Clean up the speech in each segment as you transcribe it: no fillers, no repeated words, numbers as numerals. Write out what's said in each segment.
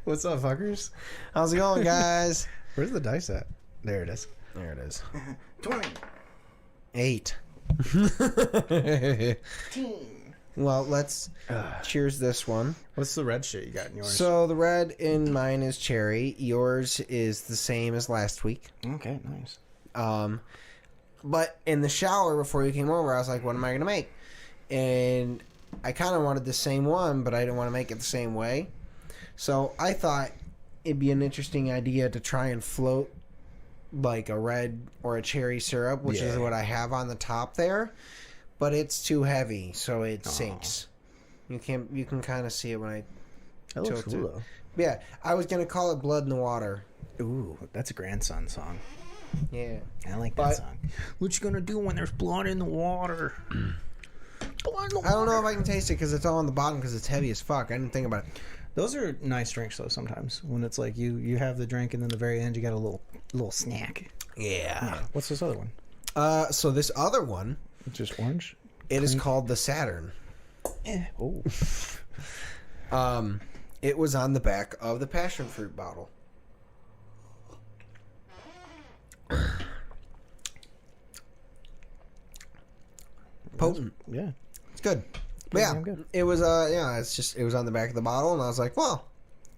What's up, fuckers? How's it going, guys? Where's the dice at? There it is. There it is. 20. 8. Well, let's cheers this one. What's the red shit you got in yours? So the red in mine is cherry. Yours is the same as last week. Okay, nice. But in the shower before you came over, I was like, what am I going to make? And I kind of wanted the same one, but I didn't want to make it the same way. So I thought it'd be an interesting idea to try and float like a red or a cherry syrup, which is what I have on the top there. But it's too heavy, so it sinks. You can kind of see it when I That looks tilt cool, it. though. Yeah, I was going to call it Blood in the Water. Ooh, that's a grandson song. Yeah. I like that song. What you gonna do when there's blood in the water? Blood in the water. I don't know if I can taste it because it's all on the bottom because it's heavy as fuck. I didn't think about it. Those are nice drinks, though, sometimes. When it's like you have the drink and then the very end you got a little snack. Yeah. What's this other one? So this other one, It's just orange? it is called the Saturn. Oh. It was on the back of the passion fruit bottle. Potent. Yeah. It's good. But yeah, damn good. it was it was on the back of the bottle, and I was like, well,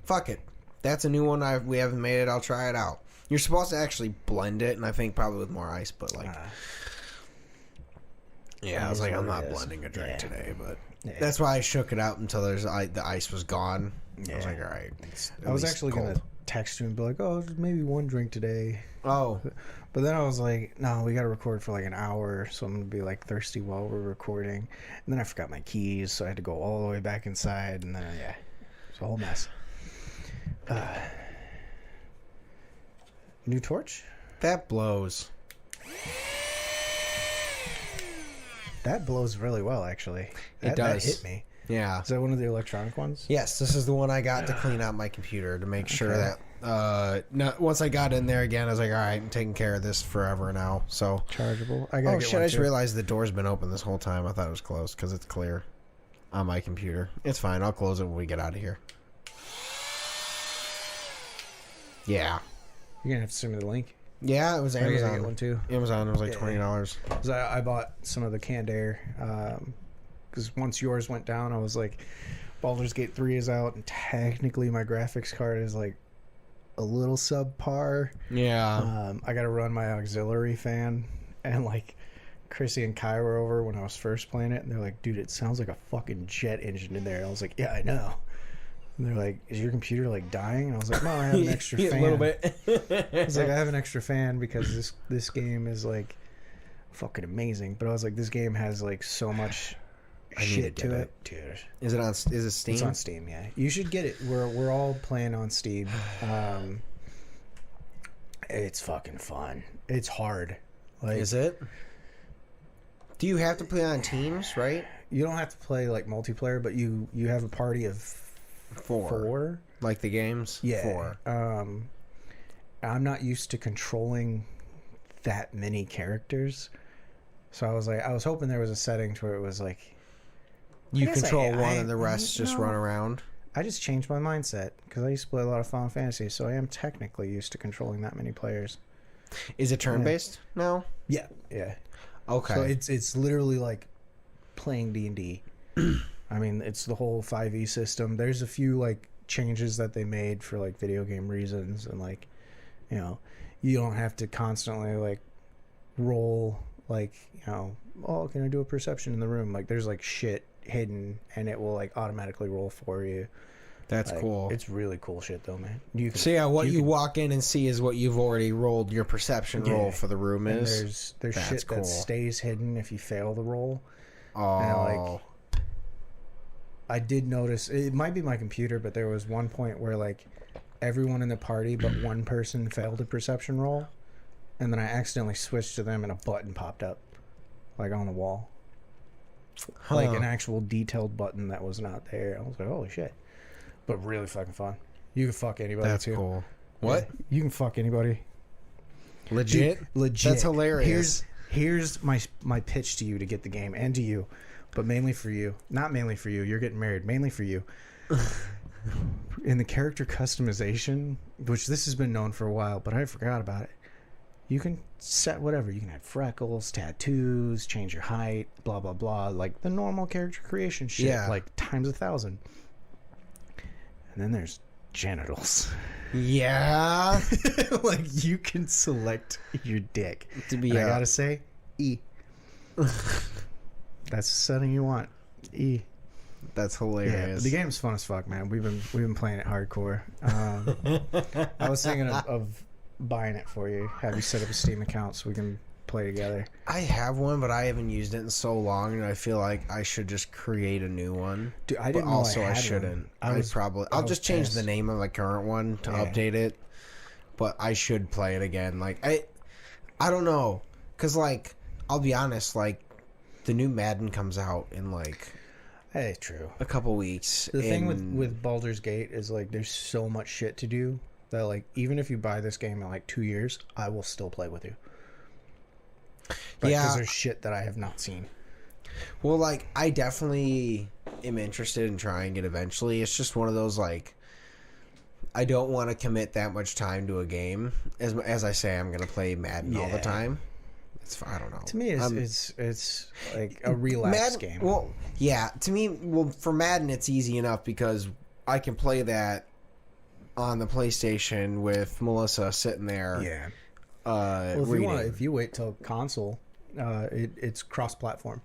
fuck it. That's a new one. We haven't made it. I'll try it out. You're supposed to actually blend it, and I think probably with more ice, but like, yeah, I was like, I'm not blending a drink today, but that's why I shook it out until the ice was gone. I was like, all right. I was actually gonna text you and be like, oh, maybe one drink today. Oh, but then I was like, no, we got to record for like an hour, so I'm going to be like thirsty while we're recording. And then I forgot my keys, so I had to go all the way back inside, and then, it's a whole mess. New torch? that blows. That blows really well, actually. It That does. hit me. Yeah. Is that one of the electronic ones? Yes, this is the one I got to clean out my computer to make sure that once I got in there again, I was like, all right, I'm taking care of this forever now. So Chargeable. I gotta oh get shit! one I just too. realized the door's been open this whole time. I thought it was closed because it's clear on my computer. It's fine. I'll close it when we get out of here. Yeah. You're going to have to send me the link. Yeah, it was I gotta Amazon. get one too. Amazon. It was like $20. 'Cause I bought some of the canned air. Because once yours went down, I was like, Baldur's Gate 3 is out, and technically my graphics card is like a little subpar. Yeah. I got to run my auxiliary fan, and like Chrissy and Kai were over when I was first playing it, and they're like, dude, it sounds like a fucking jet engine in there. And I was like, yeah, I know. And they're like, is your computer like dying? And I was like, no, I have an extra fan. A little bit. I was like, I have an extra fan because this game is like fucking amazing. But I was like, this game has like so much shit to it. Dude. Is it Steam? It's on Steam, yeah. You should get it. We're all playing on Steam. It's fucking fun. It's hard. Like, Is it? Do you have to play on teams, right? you don't have to play like multiplayer, but you have a party of four. Like the games? Yeah. 4. I'm not used to controlling that many characters. So I was hoping there was a setting to where it was like You guess control I- one and the rest just no. run around? I just changed my mindset because I used to play a lot of Final Fantasy, so I am technically used to controlling that many players. Is it turn-based now? Yeah. Okay. So it's literally like playing D&D. I mean, it's the whole 5e system. There's a few like changes that they made for like video game reasons, and like, you know, you don't have to constantly like roll like, you know, oh, can I do a perception in the room? Like there's like shit hidden and it will like automatically roll for you. That's Like, cool. It's really cool shit though, man. You can, So yeah, what you walk in and see is what you've already rolled your perception roll for the room and is. there's That's shit cool. that stays hidden if you fail the roll. Oh. And, I did notice, it might be my computer, but there was one point where like everyone in the party but one person failed a perception roll, and then I accidentally switched to them and a button popped up like on the wall. Like an actual detailed button that was not there. I was like, holy shit. But really fucking fun. You can fuck anybody That's too. cool. What? Yeah, you can fuck anybody. Legit? Dude, legit. That's hilarious. Here's my pitch to you to get the game, and to you, but mainly for you. Not mainly for you. You're getting married. Mainly for you. in the character customization, which this has been known for a while, but I forgot about it. You can set whatever. You can have freckles, tattoos, change your height, blah blah blah, like the normal character creation shit, Yeah. like times 1,000. And then there's genitals. Yeah. Like you can select your dick. To be And I gotta say, E. That's the setting you want. E. That's Yeah, hilarious. the game's fun as fuck, man. We've been playing it hardcore. I was thinking of buying it for you. Have you set up a Steam account so we can play together? I have one, but I haven't used it in so long, and I feel like I should just create a new one. Dude, I But didn't know also, I I had shouldn't. one. I'll was just change the pissed. name of the current one to Yeah. update it. But I should play it again. Like I don't know, cause like I'll be honest, like the new Madden comes out in like Hey, true. a couple weeks. The thing and with Baldur's Gate is like there's so much shit to do that like even if you buy this game in like 2 years, I will still play with you. Because Yeah. there's shit that I have not seen. Well, like I definitely am interested in trying it eventually. It's just one of those like I don't want to commit that much time to a game. As I say, I'm gonna play Madden all the Yeah. time. I don't know. To me, it's like a relaxed game. Well, yeah. To me, for Madden, it's easy enough because I can play that on the PlayStation with Melissa sitting there. yeah. Well, Well, if you wait till console, it's cross-platform.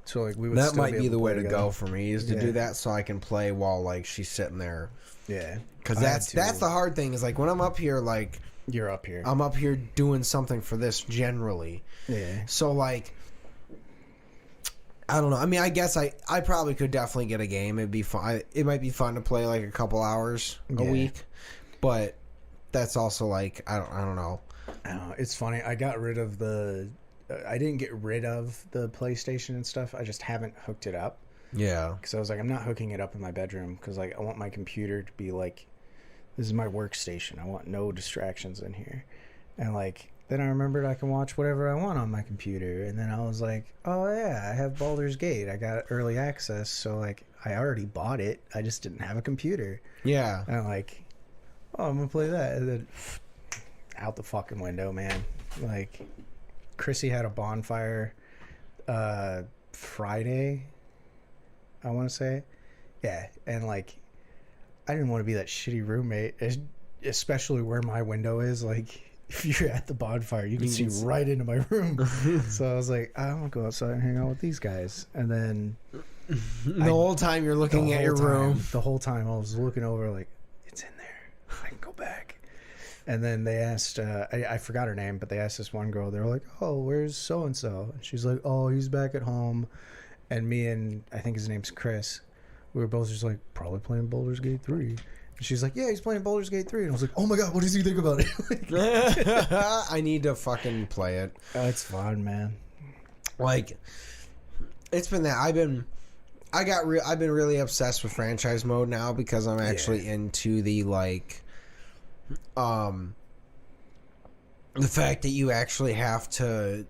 So like we would that still might be able the way play to together. go for me is to Yeah. do that so I can play while like she's sitting there. Yeah, Because I had that's to- the hard thing is like when I'm up here, like you're up here. I'm up here doing something for this generally. Yeah, So like I don't know. I mean, I guess I probably could definitely get a game. It'd be fun. It might be fun to play like a couple hours a Yeah. week, but that's also like I don't know. I don't know. It's funny. I got rid of the. I didn't get rid of the PlayStation and stuff. I just haven't hooked it up Yeah. because I was like, I'm not hooking it up in my bedroom because like I want my computer to be like, this is my workstation. I want no distractions in here, and like. Then I remembered I can watch whatever I want on my computer. And then I was like, oh, yeah, I have Baldur's Gate. I got early access. So, like, I already bought it. I just didn't have a computer. Yeah. And I'm like, oh, I'm going to play that. And then out the fucking window, man. Like, Chrissy had a bonfire Friday, I want to say. Yeah. And, like, I didn't want to be that shitty roommate, especially where my window is. Like, if you're at the bonfire, you can see right into my room. So I was like, I want to go outside and hang out with these guys. And then The whole time you're looking at your room. the whole time I was looking over like, it's in there. I can go back. And then they asked, I forgot her name, but they asked this one girl. They were like, oh, where's so-and-so? And she's like, oh, he's back at home. And me and I think his name's Chris. We were both just like, probably playing Baldur's Gate 3. And she's like, yeah, he's playing Baldur's Gate 3. And I was like, oh my God, what does he think about it? I need to fucking play it. It's fun, man. Like it's been that I've been really obsessed with franchise mode now because I'm actually into the like the fact that you actually have to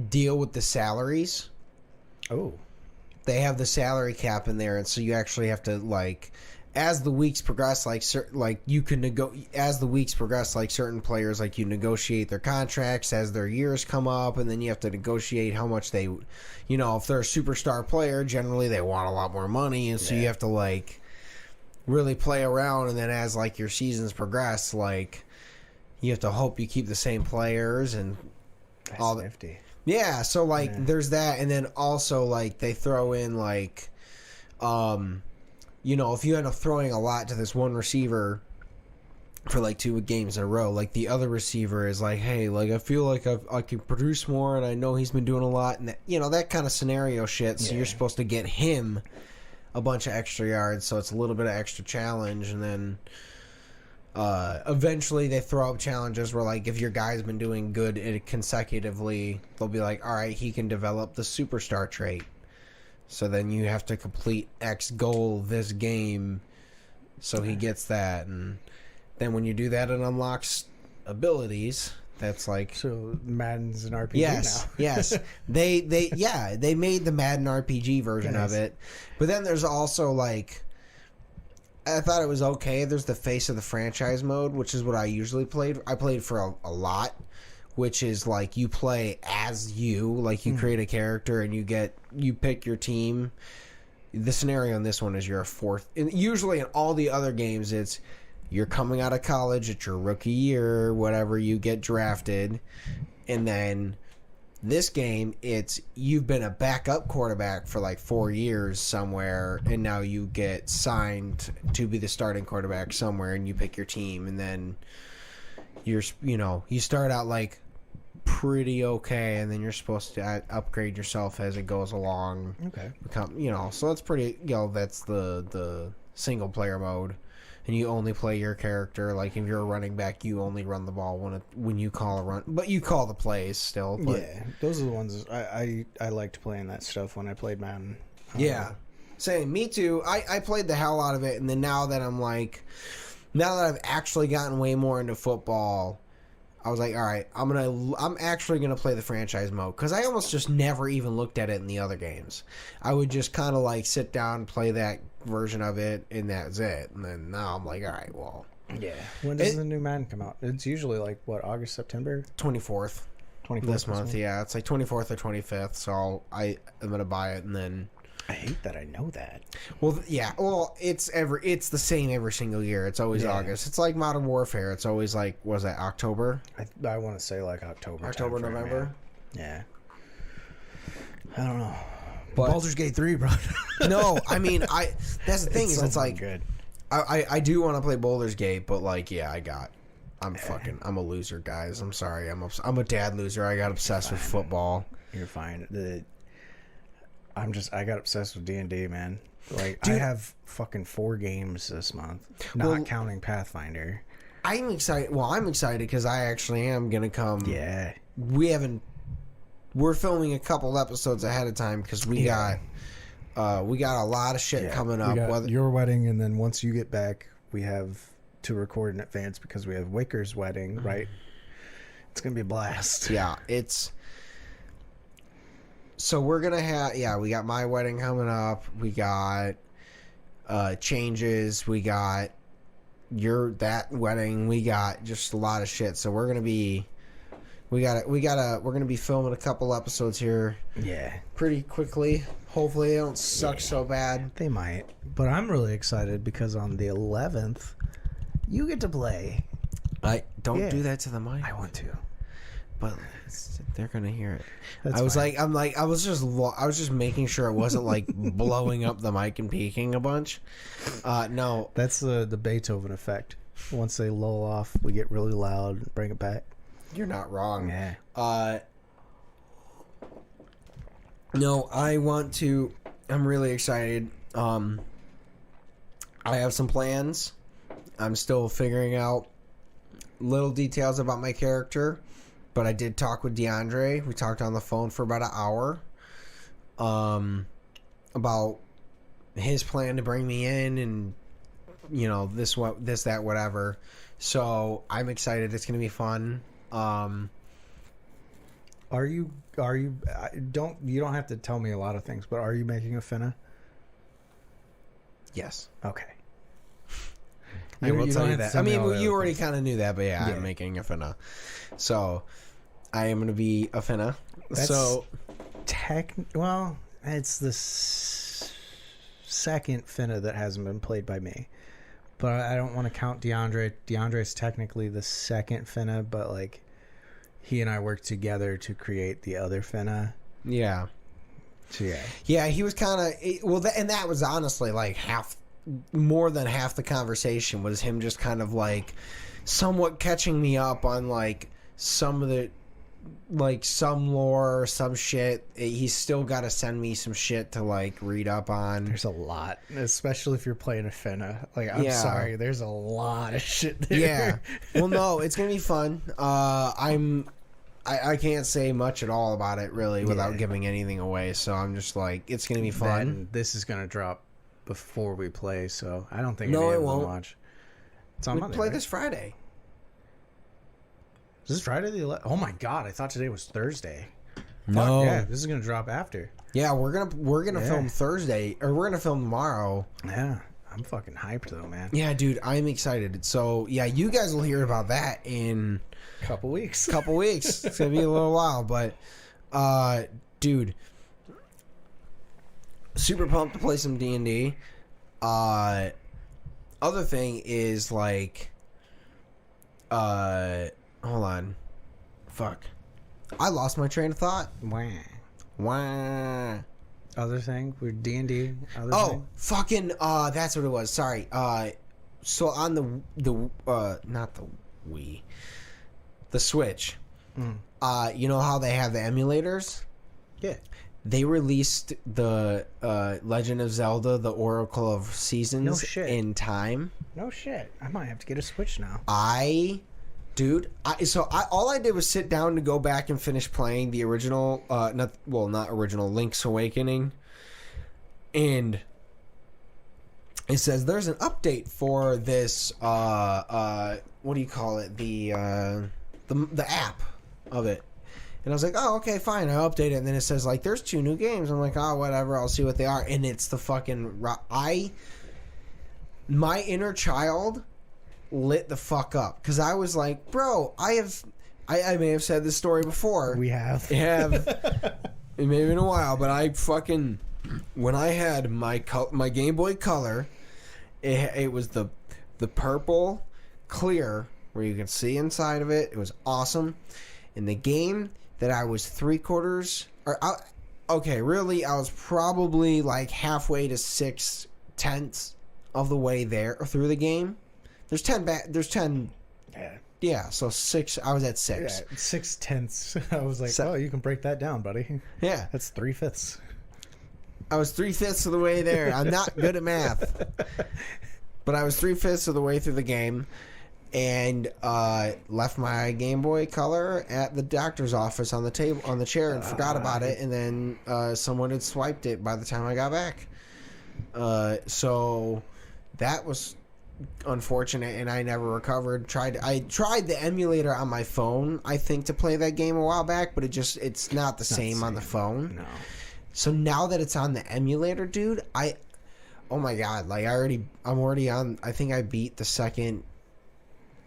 deal with the salaries. Oh. They have the salary cap in there, and so you actually have to like as the weeks progress, you can as the weeks progress, like certain players, like you negotiate their contracts as their years come up, and then you have to negotiate how much they, if they're a superstar player, generally they want a lot more money, and so you have to like really play around, and then as like your seasons progress, like you have to hope you keep the same players and That's all that. nifty. Yeah, so like there's that, and then also like they throw in like if you end up throwing a lot to this one receiver for like 2 games in a row, like the other receiver is like, hey, like I feel like I can produce more, and I know he's been doing a lot, and that, that kind of scenario shit. So you're supposed to get him a bunch of extra yards, so it's a little bit of extra challenge, and then eventually they throw up challenges where like if your guy's been doing good consecutively, they'll be like, all right, he can develop the superstar trait. So then you have to complete X goal this game so he gets that. And then when you do that, it unlocks abilities. That's like... So Madden's an RPG yes, now. Yes. They made the Madden RPG version of Nice. it. But then there's also like... I thought it was okay. There's the face of the franchise mode, which is what I usually played. I played for a lot, which is like you play as you, like you create a character and you pick your team. The scenario in this one is you're a fourth. And usually in all the other games, it's you're coming out of college, it's your rookie year, whatever, you get drafted, and then this game, it's you've been a backup quarterback for like 4 years somewhere, and now you get signed to be the starting quarterback somewhere, and you pick your team, and then you start out like pretty okay, and then you're supposed to upgrade yourself as it goes along. Okay. So it's pretty. That's the single player mode. And you only play your character. Like if you're a running back, you only run the ball when you call a run, but you call the plays still. But, yeah, those are the ones I liked playing that stuff when I played Madden. Yeah, same. Me too. I played the hell out of it, and then now that I've actually gotten way more into football, I was like, all right, I'm actually gonna play the franchise mode because I almost just never even looked at it in the other games. I would just kind of like sit down, play that version of it, and that's it. And then now I'm like, all right, well, yeah. When does the new Madden come out? It's usually like what, August, September, 24th this month. Yeah, it's like 24th or 25th. So I'm gonna buy it, and then I hate that I know that. Well, yeah. Well, it's the same every single year. It's always August. It's like Modern Warfare. It's always like, was that October? I want to say like October, November. Yeah. I don't know. But Baldur's Gate 3, bro. No, I mean, that's the thing is, it's like good. I do want to play Baldur's Gate, but like, yeah, I'm a loser, guys. I'm sorry. I'm a dad loser. I got obsessed with football. You're fine. I got obsessed with D&D, man. Like, Dude, I have fucking 4 games this month, not counting Pathfinder. I'm excited. Well, I'm excited because I actually am gonna come. Yeah. We're filming a couple episodes ahead of time because we got a lot of shit coming up. We got your wedding, and then once you get back, we have to record in advance because we have Waker's wedding, right? It's gonna be a blast. Yeah, so we're gonna have we got my wedding coming up. We got changes. We got that wedding. We got just a lot of shit. So we're gonna be filming a couple episodes here. Yeah, pretty quickly. Hopefully they don't suck so bad. They might, but I'm really excited because on the 11th, you get to play. I don't do that to the mic. I want to, but they're gonna hear it. That's I was fine. I was just making sure it wasn't like blowing up the mic and peaking a bunch. No, that's the Beethoven effect. Once they lull off, we get really loud, bring it back. You're not wrong. Yeah. No, I'm really excited. I have some plans. I'm still figuring out little details about my character, but I did talk with DeAndre. We talked on the phone for about an hour about his plan to bring me in and this, that, whatever. So I'm excited. It's going to be fun. Are you you don't have to tell me a lot of things, but are you making a finna? Yes. Okay. I will tell you have to that. tell I me mean, all the you other already things. kind of knew that, but yeah, I'm making a finna. So I am going to be a finna. That's well, it's the second finna that hasn't been played by me. But I don't want to count DeAndre. DeAndre's technically the second finna, but like he and I worked together to create the other finna. Yeah. So yeah. Yeah, he was kind of and that was honestly like more than half the conversation was him just kind of like somewhat catching me up on like some of the some lore or some shit. He's still got to send me some shit to like read up on. There's a lot, especially if you're playing a finna. Like, I'm sorry, there's a lot of shit there. Yeah. Well, no, it's gonna be fun. I can't say much at all about it really without giving anything away. So I'm just like, it's gonna be fun. Then this is gonna drop before we play, so I don't think No, any it of them won't. watch. It's on We Monday, play right? this Friday. Is this Friday the 11th? Oh my god, I thought today was Thursday. No. Fuck, yeah, this is gonna drop after. Yeah, we're gonna film Thursday, or we're gonna film tomorrow. Yeah. I'm fucking hyped though, man. Yeah, dude, I'm excited. So yeah, you guys will hear about that in Couple weeks. a couple weeks. It's gonna be a little while, but dude, super pumped to play some D&D. Other thing is like, hold on, fuck, I lost my train of thought. Wah. Wah. Other thing, we're D&D. Oh, fucking, that's what it was. Sorry. So on the not the Wii, the Switch. You know how they have the emulators? Yeah. They released the Legend of Zelda: The Oracle of Seasons No shit. in time. No shit. I might have to get a Switch now. All I did was sit down to go back and finish playing the original, not original, Link's Awakening, and it says there's an update for this. What do you call it? The app of it. And I was like, oh, okay, fine. I update it. And then it says, like, there's 2 new games. I'm like, oh, whatever. I'll see what they are. And it's the fucking... My inner child lit the fuck up. Because I was like, bro, I may have said this story before. We have. It may have been a while, but I fucking... When I had my Game Boy Color, it was the purple clear where you can see inside of it. It was awesome. And the game that I was really, I was probably like halfway to 6/10 of the way there or through the game. There's 10. Yeah, so 6. I was at 6. Yeah, 6/10. I was like, So- oh, you can break that down, buddy. Yeah, That's 3/5. I was 3/5 of the way there. I'm not good at math, but I was 3/5 of the way through the game. And left my Game Boy Color at the doctor's office on the table on the chair and forgot about it. And then someone had swiped it by the time I got back. So that was unfortunate, and I never recovered. I tried the emulator on my phone, I think, to play that game a while back, but it's not the same on the phone. No. So now that it's on the emulator, dude, oh my god, like I'm already on. I think I beat the second.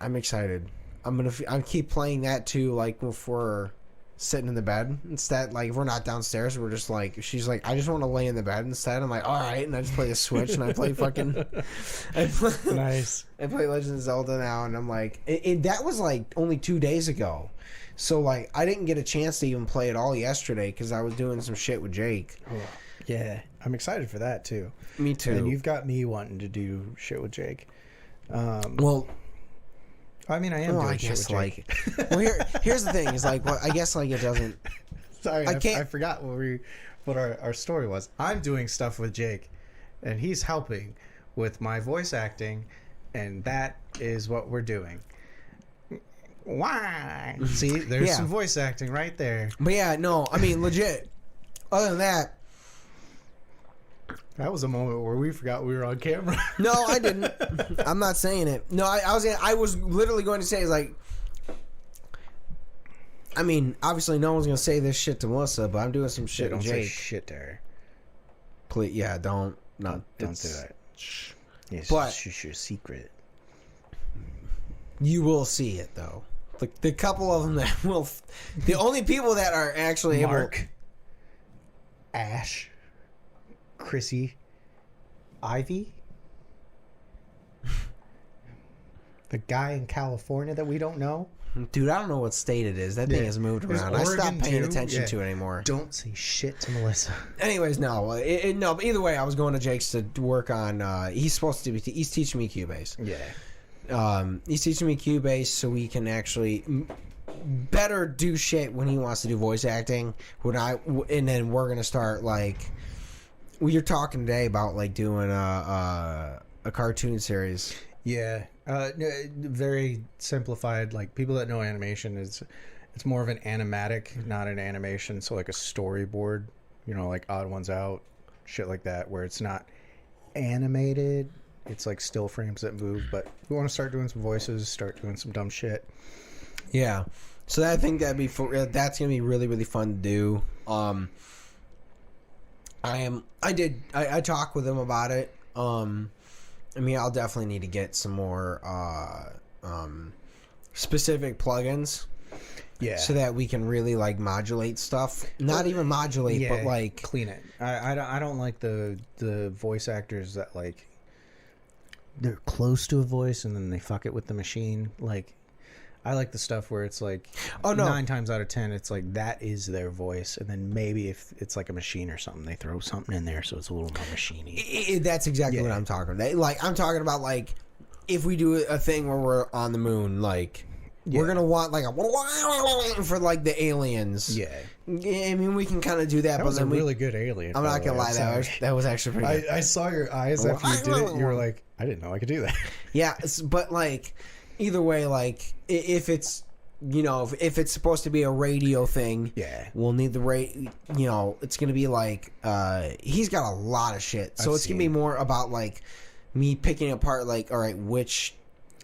I'm excited. I'm keep playing that too. Like if we're sitting in the bed instead, like if we're not downstairs, we're just like she's like I just want to lay in the bed instead. I'm like all right, and I just play the Switch and I play fucking. Nice. I play Legend of Zelda now, and I'm like, that was like only 2 days ago, so like I didn't get a chance to even play it all yesterday because I was doing some shit with Jake. Oh, yeah, I'm excited for that too. Me too. And you've got me wanting to do shit with Jake. Well. I mean, I am doing shit with Jake. Well, here's the thing: is like, well, I guess like it doesn't. Sorry, I can't. I forgot what our story was. I'm doing stuff with Jake, and he's helping with my voice acting, and that is what we're doing. Why? See, there's some voice acting right there. But yeah, no, I mean, legit. Other than that, that was a moment where we forgot we were on camera. no, I didn't. I'm not saying it. No, I was literally going to say is like. I mean, obviously, no one's gonna say this shit to Melissa, but I'm doing some shit Don't with say Jake. shit to her. Please, yeah, don't do that. Yes, But- it's your secret. You will see it though. The couple of them that will, the only people that are actually Mark, Ash, Chrissy, Ivy, the guy in California that we don't know. Dude, I don't know what state it is. That thing has moved Is around. I stopped Oregon paying too? attention Yeah. to it anymore. Don't say shit to Melissa. Anyways, no, no. But either way, I was going to Jake's to work on. He's supposed to be. He's teaching me Cubase. Yeah. He's teaching me Cubase so we can actually better do shit when he wants to do voice acting. And then we're gonna start like. We were talking today about like doing a cartoon series. Yeah. Very simplified. Like people that know animation, it's more of an animatic, not an animation. So like a storyboard, like Odd Ones Out, shit like that, where it's not animated. It's like still frames that move. But we want to start doing some voices, start doing some dumb shit. Yeah. So I think that's gonna be really, really fun to do. I talked with him about it. I mean, I'll definitely need to get some more specific plugins. Yeah. So that we can really like modulate stuff. Not even modulate, but like clean it. I don't like the voice actors that like they're close to a voice and then they fuck it with the machine. Like I like the stuff where it's like 9 times out of 10 it's like that is their voice, and then maybe if it's like a machine or something they throw something in there so it's a little more machiney. That's exactly what I'm talking about. Like I'm talking about like if we do a thing where we're on the moon, like we're gonna want like a for like the aliens. Yeah, I mean we can kind of do that. That but was then a really good alien. I'm not gonna lie, that was actually pretty good. I saw your eyes after you did it. You were like, I didn't know I could do that. Yeah, but like either way, like if it's if it's supposed to be a radio thing, we'll need the it's gonna be like he's got a lot of shit, so it's gonna be more about like me picking apart like, all right, which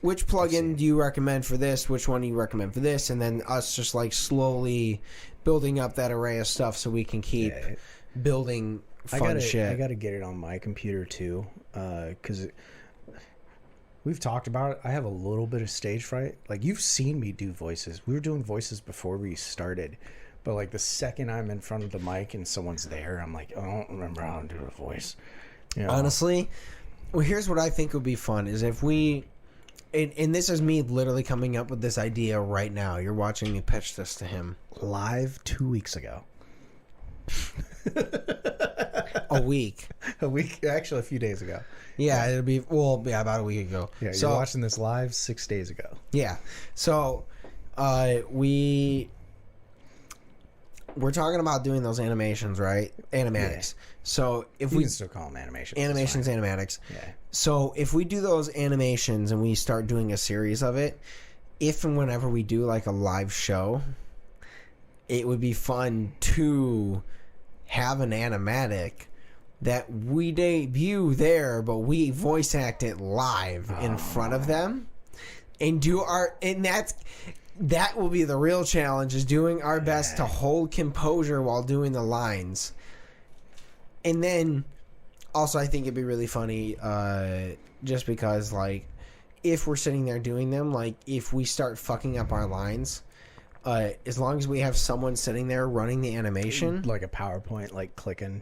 plugin do you recommend for this, which one do you recommend for this, and then us just like slowly building up that array of stuff so we can keep building fun shit. I gotta get it on my computer too, because we've talked about it. I have a little bit of stage fright. Like you've seen me do voices. We were doing voices before we started, but like the second I'm in front of the mic and someone's there, I'm like, I don't remember how to do a voice. You know? Honestly, well, here's what I think would be fun is if we. And this is me literally coming up with this idea right now. You're watching me pitch this to him. Live 2 weeks ago. A week. Actually a few days ago. Yeah, it'll be, about a week ago. Yeah, you're watching this live 6 days ago. Yeah. So, we're talking about doing those animations, right? Animatics. Yeah. So if we can still call them animations. Animatics. Yeah. So if we do those animations and we start doing a series of it, if and whenever we do like a live show, it would be fun to have an animatic that we debut there, but we voice act it live in front of them and that will be the real challenge, is doing our best to hold composure while doing the lines. And then also I think it'd be really funny just because like if we're sitting there doing them, like if we start fucking up our lines, as long as we have someone sitting there running the animation, like a PowerPoint, like clicking,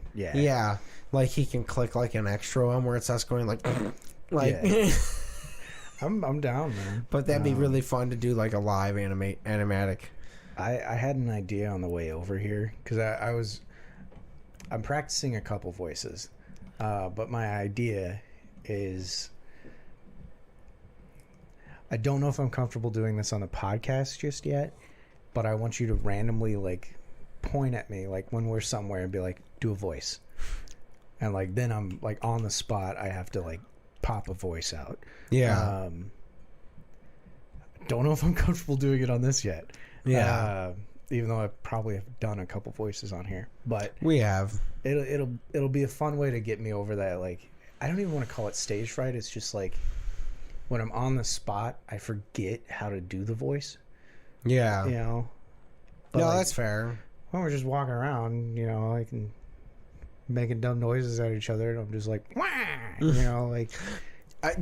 like he can click like an extra one where it's us going like I'm down, man. But that'd be really fun to do like a live animatic. I had an idea on the way over here because I'm practicing a couple voices, but my idea is I don't know if I'm comfortable doing this on the podcast just yet, but I want you to randomly like point at me like when we're somewhere and be like, do a voice, and like then I'm like on the spot I have to like pop a voice out. Don't know if I'm comfortable doing it on this yet. Even though I probably have done a couple voices on here, but we have. It'll be a fun way to get me over that. Like, I don't even want to call it stage fright. It's just like when I'm on the spot, I forget how to do the voice. Yeah, you know. But no, like, that's fair. When we're just walking around, you know, like making dumb noises at each other, and I'm just like, wah! You know, like,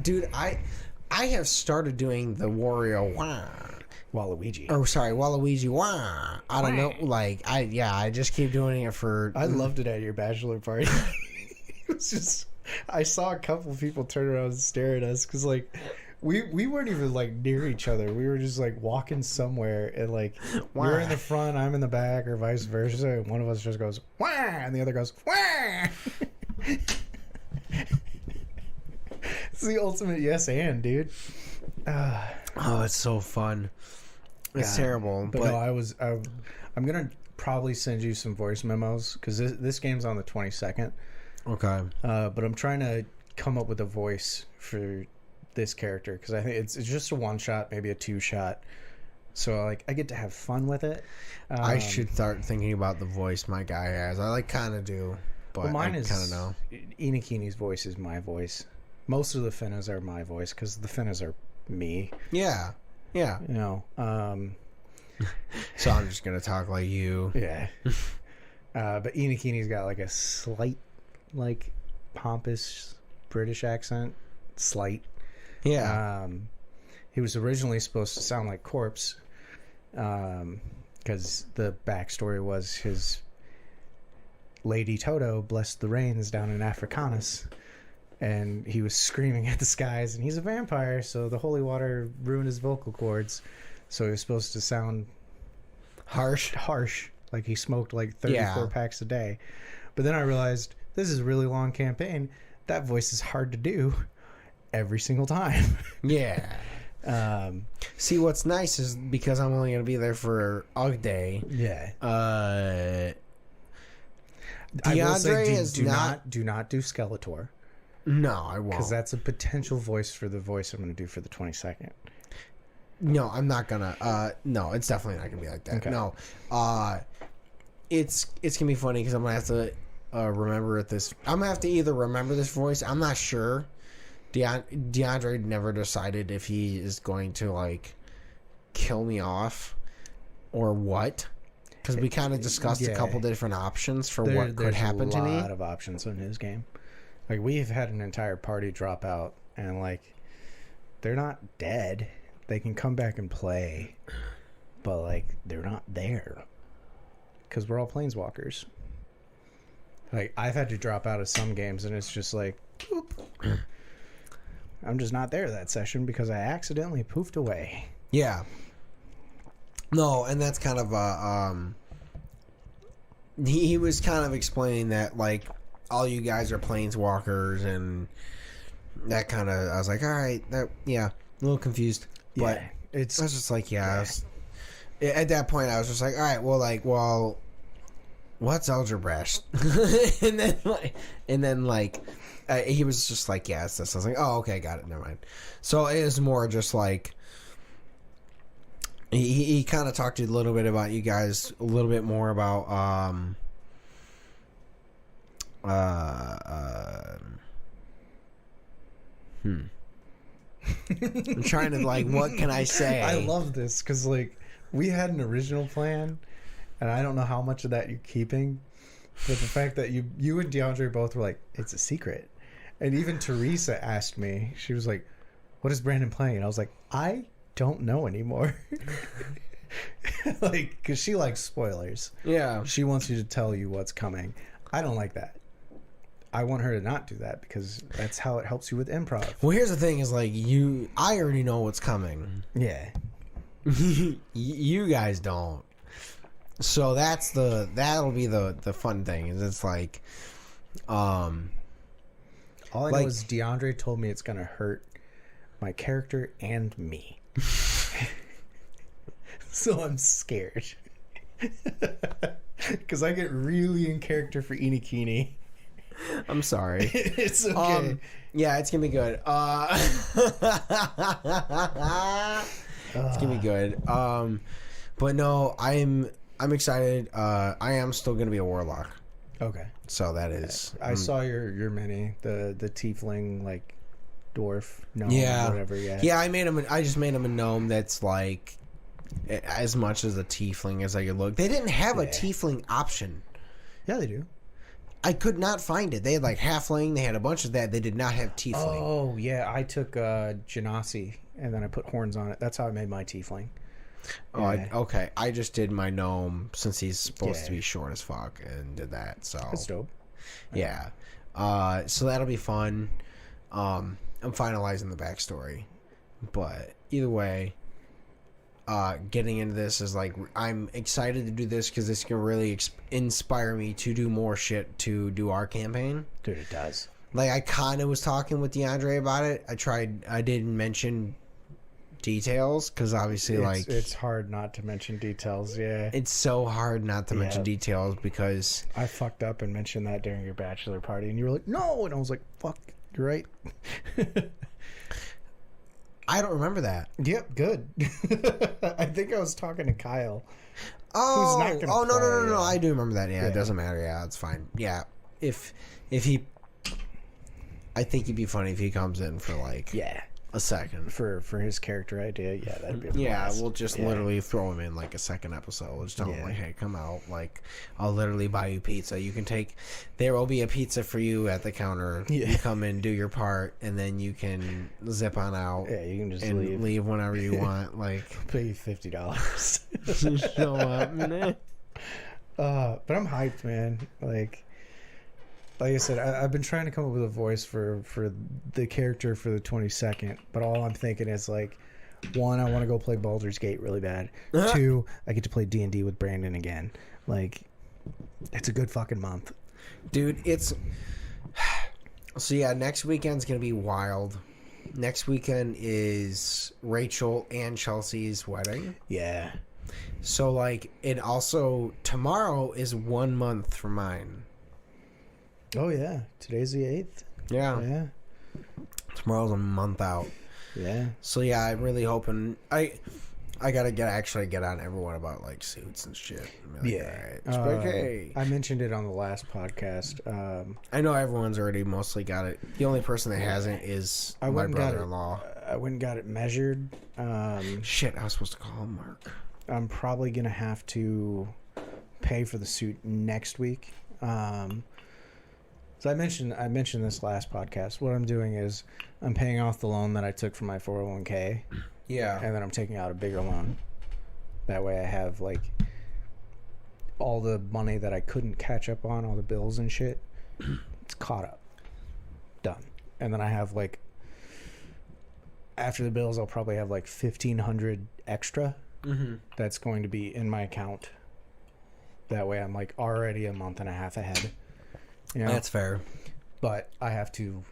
dude, I have started doing the Wario wah. Waluigi. Oh, sorry, Waluigi. Wah. I don't know. Like, I just keep doing it for. I loved it at your bachelor party. It was just, I saw a couple people turn around and stare at us because, like, we weren't even like near each other. We were just like walking somewhere, and like you're in the front, I'm in the back, or vice versa. And one of us just goes wah, and the other goes wah. It's the ultimate yes and, dude. Oh, it's so fun. It's terrible, but no, I'm gonna probably send you some voice memos because this game's on the 22nd. Okay. But I'm trying to come up with a voice for this character because I think it's just a one shot, maybe a two shot. So like I get to have fun with it. I should start thinking about the voice my guy has. I like kind of do, but mine is kind of know. Inakini's voice is my voice. Most of the Finnas are my voice because the Finnas are me. Yeah. Yeah. You know. So I'm just gonna talk like you. Yeah. But Inakini's got like a slight, like pompous British accent. slight. Yeah. He was originally supposed to sound like Corpse, because the backstory was his Lady Toto blessed the rains down in Africanus, and he was screaming at the skies, and he's a vampire, so the holy water ruined his vocal cords, so he was supposed to sound harsh, like he smoked like 34 packs a day. But then I realized this is a really long campaign. That voice is hard to do every single time. Yeah. See, what's nice is because I'm only going to be there for a day. Yeah. DeAndre is do not do Skeletor. No, I won't. Because that's a potential voice for the voice I'm going to do for the 22nd. No, I'm not gonna. No, it's definitely not gonna be like that. Okay. No, it's gonna be funny because I'm gonna have to remember this. I'm gonna have to either remember this voice. I'm not sure. DeAndre never decided if he is going to like kill me off or what. Because we kind of discussed a couple different options for what could happen to me. There's a lot of options in his game. Like, we've had an entire party drop out, and like, they're not dead. They can come back and play, but like, they're not there because we're all planeswalkers. Like, I've had to drop out of some games, and it's just like, I'm just not there that session because I accidentally poofed away. Yeah. No, and that's kind of he was kind of explaining that like all you guys are planeswalkers and that kind of. I was like, all right, a little confused. But it's. I was just like, at that point, I was just like, all right, well, what's Elderbrash? and then he was just like, yeah, it's this. I was like, oh, okay, got it, never mind. So it is more just like he kind of talked to you a little bit about you guys, a little bit more about I'm trying to like, what can I say? I love this because like we had an original plan, and I don't know how much of that you're keeping, but the fact that you and DeAndre both were like, it's a secret, and even Teresa asked me, she was like, "What is Brandon playing?" And I was like, I don't know anymore. Like, because she likes spoilers. Yeah, she wants you to tell you what's coming. I don't like that. I want her to not do that because that's how it helps you with improv. Well, here's the thing: is like I already know what's coming. Yeah, you guys don't. So that'll be the fun thing. Is it's like, all I know is DeAndre told me it's gonna hurt my character and me. So I'm scared because I get really in character for Inikini. I'm sorry. It's okay. Yeah, it's gonna be good. It's gonna be good. But no, I'm excited. I am still gonna be a warlock. Okay. So that is. I saw your mini, the tiefling like dwarf gnome, whatever. Yeah. I just made him a gnome that's like as much as a tiefling as I could look. They didn't have a tiefling option. Yeah, they do. I could not find it. They had like halfling. They had a bunch of that. They did not have tiefling. Oh yeah, I took Genasi and then I put horns on it. That's how I made my tiefling. Oh, okay. I just did my gnome since he's supposed to be short as fuck and did that. So that's dope. Yeah. So that'll be fun. I'm finalizing the backstory, but either way, getting into this is like I'm excited to do this because this can really inspire me to do more shit to do our campaign. Dude, it does. Like I kind of was talking with DeAndre about it. I didn't mention details because obviously it's hard not to mention details. Yeah, it's so hard not to mention details because I fucked up and mentioned that during your bachelor party, and you were like, "No," and I was like, "Fuck, you're right." I don't remember that. Yep, good. I think I was talking to Kyle. Oh, no. I do remember that. Yeah, it doesn't matter. Yeah, it's fine. Yeah, if he, I think he'd be funny if he comes in for like a second. for his character idea, yeah, that'd be a Yeah, blast. we'll just Yeah. literally throw him in like a second episode. Just tell him Yeah. like, hey, come out. Like, I'll literally buy you pizza. You can take. There will be a pizza for you at the counter. Yeah. You come in, do your part, and then you can zip on out Yeah, you can just and leave whenever you want. Like, pay you $50. show up, man. But I'm hyped, man. Like I said, I've been trying to come up with a voice for the character for the 22nd, but all I'm thinking is like, one, I want to go play Baldur's Gate really bad. Two, I get to play D&D with Brandon again. Like, it's a good fucking month. Dude, it's so yeah, next weekend's gonna be wild. Next weekend is Rachel and Chelsea's wedding. Yeah. So like, and also tomorrow is 1 month for mine. Oh yeah, today's the 8th. Yeah. Yeah. Tomorrow's a month out. Yeah. So yeah, I'm really hoping I gotta get on everyone about like suits and shit. Like, Yeah. alright. It's like, hey. I mentioned it on the last podcast. I know everyone's already mostly got it. The only person that hasn't is I my went and got it. brother-in-law. I went and got it measured. Shit, I was supposed to call him Mark. I'm probably gonna have to pay for the suit next week. So I mentioned this last podcast. What I'm doing is I'm paying off the loan that I took from my 401k, Yeah. and then I'm taking out a bigger loan. That way I have like all the money that I couldn't catch up on, all the bills and shit. It's caught up. Done. And then I have like, after the bills, I'll probably have like $1,500 extra. Mm-hmm. That's going to be in my account. That way I'm like already a month and a half ahead. You know? That's fair. But I have to,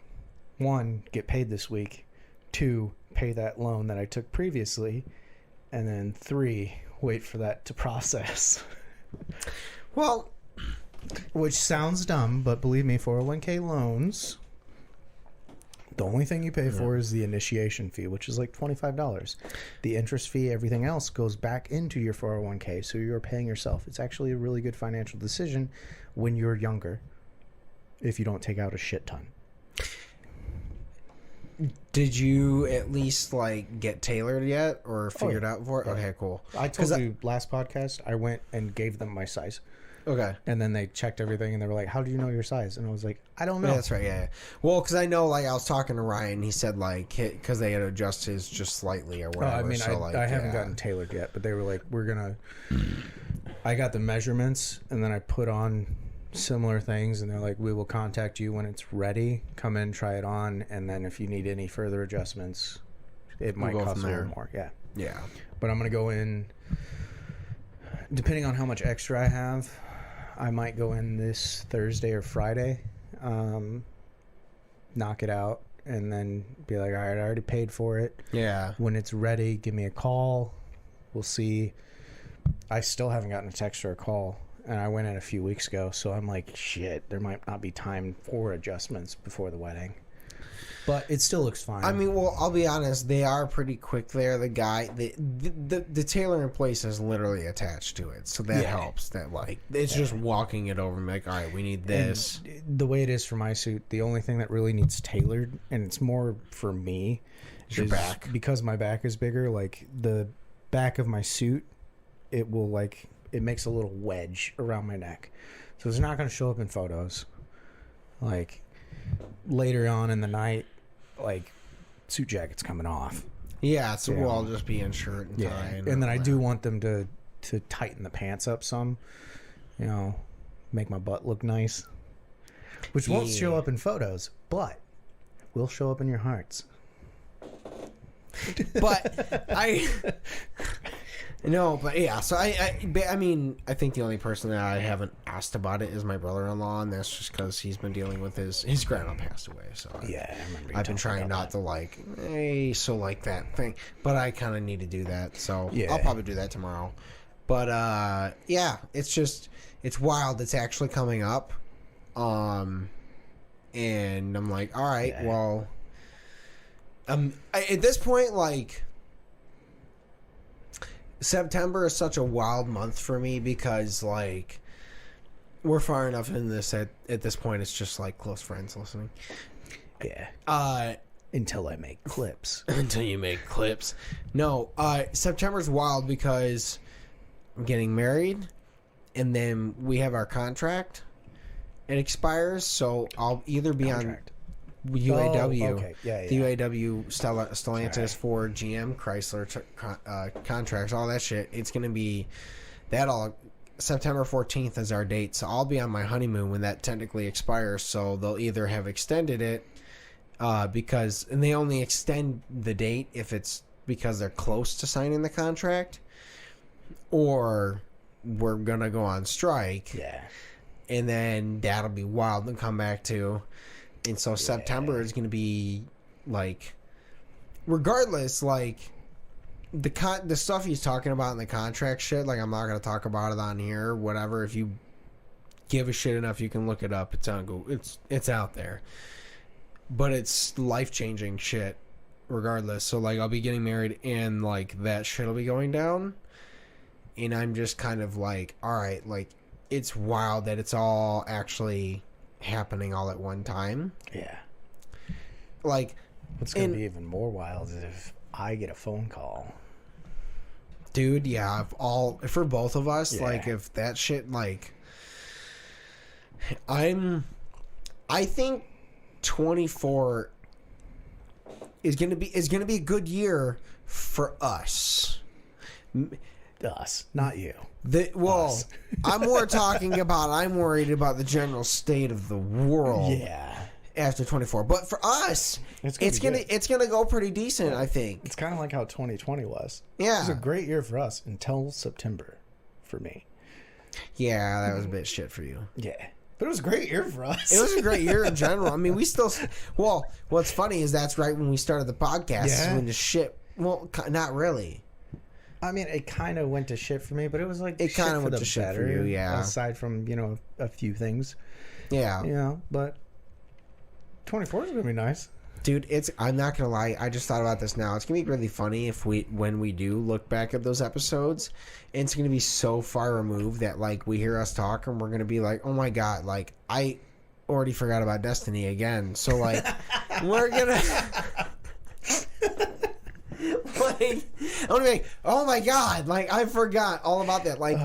one, get paid this week, two, pay that loan that I took previously, and then three, wait for that to process. Well, Which sounds dumb, but believe me, 401k loans, the only thing you pay for is the initiation fee, which is like $25. The interest fee, everything else goes back into your 401k, so you're paying yourself. It's actually a really good financial decision when you're younger, if you don't take out a shit ton. did you at least like get tailored yet or figured out for it? Yeah. Okay, cool. I told you last podcast, I went and gave them my size. Okay. And then they checked everything and they were like, how do you know your size? And I was like, I don't know. Yeah, that's right. Yeah. Well, because I know, like, I was talking to Ryan. He said, like, because they had to adjust his just slightly or whatever. I mean, so, like, I haven't gotten tailored yet, but they were like, I got the measurements and then I put on similar things and they're like, we will contact you when it's ready. Come in, try it on. And then if you need any further adjustments, it might go cost a from little there. more. Yeah. Yeah. But I'm going to go in, depending on how much extra I have, I might go in this Thursday or Friday, knock it out, and then be like, all right, I already paid for it. Yeah. When it's ready, give me a call. We'll see. I still haven't gotten a text or a call, and I went in a few weeks ago, so I'm like, shit, there might not be time for adjustments before the wedding. But it still looks fine. I mean, well, I'll be honest. They are pretty quick there. The guy, the tailor in place is literally attached to it, so that helps. That like it's just walking it over and like, all right, we need this. And the way it is for my suit, the only thing that really needs tailored, and it's more for me, Your back. Because my back is bigger. Like the back of my suit, it will like it makes a little wedge around my neck, so it's not going to show up in photos. Like later on in the night, like suit jacket's coming off. Yeah, so Yeah. we'll all just be in shirt and tie. And then I do want them to tighten the pants up some, you know, make my butt look nice, which won't show Yeah. up in photos, but will show up in your hearts. But but yeah. So I mean, I think the only person that I haven't asked about it is my brother-in-law, and that's just because he's been dealing with his grandma passed away. So Yeah, I remember. I've been trying not to like, hey, so like that thing, but I kind of need to do that. So Yeah. I'll probably do that tomorrow. But yeah, it's wild. It's actually coming up, and I'm like, all right, Yeah. well, at this point, like. September is such a wild month for me because, like, we're far enough in this at this point. It's just like close friends listening. Yeah. until I make clips. Until you make clips. No, September's wild because I'm getting married, and then we have our contract. It expires, so I'll either be Contract. on UAW, Oh, okay. Yeah, the yeah. UAW Stellantis, Right. Ford, GM, Chrysler contracts, all that shit. It's gonna be that all. September 14th is our date, so I'll be on my honeymoon when that technically expires. So they'll either have extended it because, and they only extend the date if it's because they're close to signing the contract, or we're gonna go on strike, Yeah. and then that'll be wild to come back to. And so September is gonna be like, regardless, like the stuff he's talking about in the contract shit. Like, I'm not gonna talk about it on here. Whatever. If you give a shit enough, you can look it up. It's on Google. It's out there. But it's life-changing shit regardless. So, like, I'll be getting married and, like, that shit will be going down. And I'm just kind of like, all right, like, it's wild that it's all actually happening all at one time. Yeah. Like, What's going to be even more wild is if I get a phone call. dude, yeah, for both of us, Yeah. like, if that shit, like, I think 24 is gonna be a good year for us. Us, not you. Us. I'm worried about the general state of the world. Yeah. After 24, but for us, it's gonna go pretty decent, I think. It's kind of like how 2020 was. Yeah. It was a great year for us until September for me. Yeah, that was a bit shit for you. Yeah. But it was a great year for us. It was a great year in general. I mean, we still. Well, what's funny is that's right when we started the podcast. Yeah. When the shit. Well, not really. I mean, it kind of went to shit for me, but it was like It shit kinda for went the to shit for better, you, yeah. Aside from, a few things. Yeah. But 24 is going to be nice. Dude, I'm not gonna lie, I just thought about this now. It's gonna be really funny when we do look back at those episodes, and it's gonna be so far removed that, like, we hear us talk and we're gonna be like, oh my god, like, I already forgot about Destiny again. So, like, we're gonna like, I'm gonna be like, oh my god, like, I forgot all about that. Like,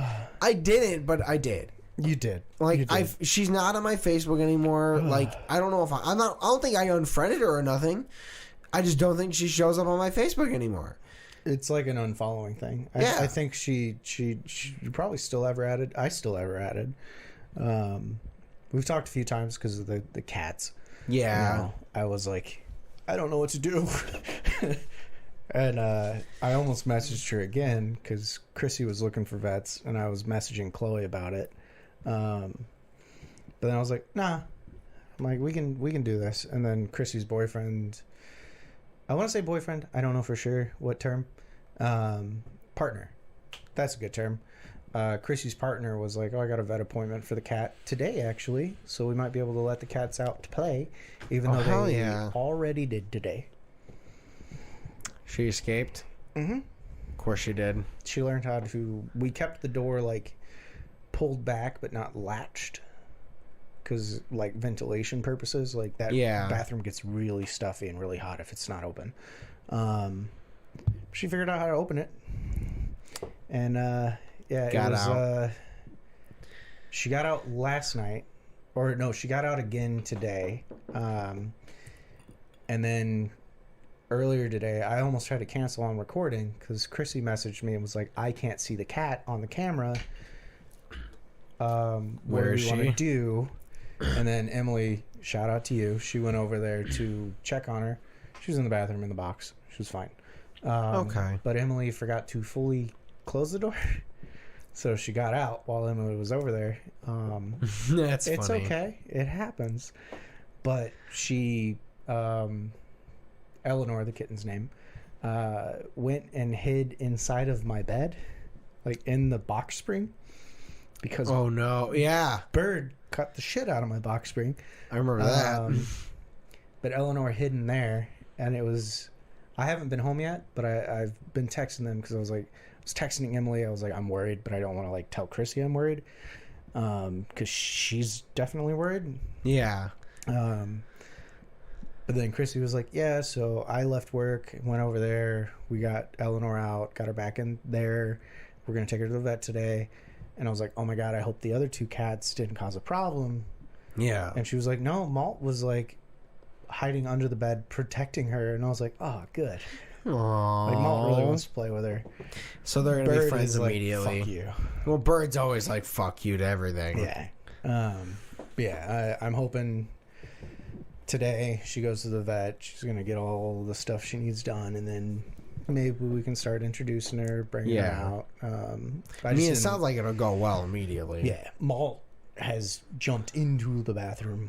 I didn't, but I did. You did. Like, You did. she's not on my Facebook anymore. Like, I don't know if I don't think I unfriended her or nothing. I just don't think she shows up on my Facebook anymore. It's like an unfollowing thing. Yeah. I think she probably still ever added. I still ever added. We've talked a few times because of the cats. Yeah. I was like, I don't know what to do. And I almost messaged her again because Chrissy was looking for vets, and I was messaging Chloe about it. But then I was like, nah. I'm like, we can do this. And then Chrissy's boyfriend, I want to say boyfriend, I don't know for sure what term. Partner. That's a good term. Chrissy's partner was like, oh, I got a vet appointment for the cat today, actually. So we might be able to let the cats out to play, even though hell they yeah. already did today. She escaped. Mm-hmm. Of course she did. She learned how to. We kept the door like pulled back but not latched, because like ventilation purposes, like that bathroom gets really stuffy and really hot if it's not open. She figured out how to open it, and she got out last night, or no, she got out again today, and then earlier today, I almost tried to cancel on recording because Chrissy messaged me and was like, I can't see the cat on the camera. What do we want to do? And then Emily, shout out to you, she went over there to check on her. She was in the bathroom in the box. She was fine. Okay. But Emily forgot to fully close the door. So she got out while Emily was over there. That's it's funny. okay. It happens. But she... Eleanor, the kitten's name, went and hid inside of my bed, like in the box spring, because Oh no! Yeah, Bird cut the shit out of my box spring. I remember that. But Eleanor hid in there, and it was. I haven't been home yet, but I've been texting them because I was texting Emily. I was like, I'm worried, but I don't want to like tell Chrissy I'm worried, because she's definitely worried. Yeah. But then Chrissy was like, yeah, so I left work, went over there. We got Eleanor out, got her back in there. We're going to take her to the vet today. And I was like, oh my God, I hope the other two cats didn't cause a problem. Yeah. And she was like, no, Malt was like hiding under the bed, protecting her. And I was like, oh, good. Aww. Like, Malt really wants to play with her. So they're going to be friends immediately. Fuck you. Well, Bird's always like, fuck you to everything. Yeah. I'm hoping today she goes to the vet. She's going to get all the stuff she needs done. And then maybe we can start introducing her, bringing her out. I mean, it sounds like it'll go well immediately. Yeah. Malt has jumped into the bathroom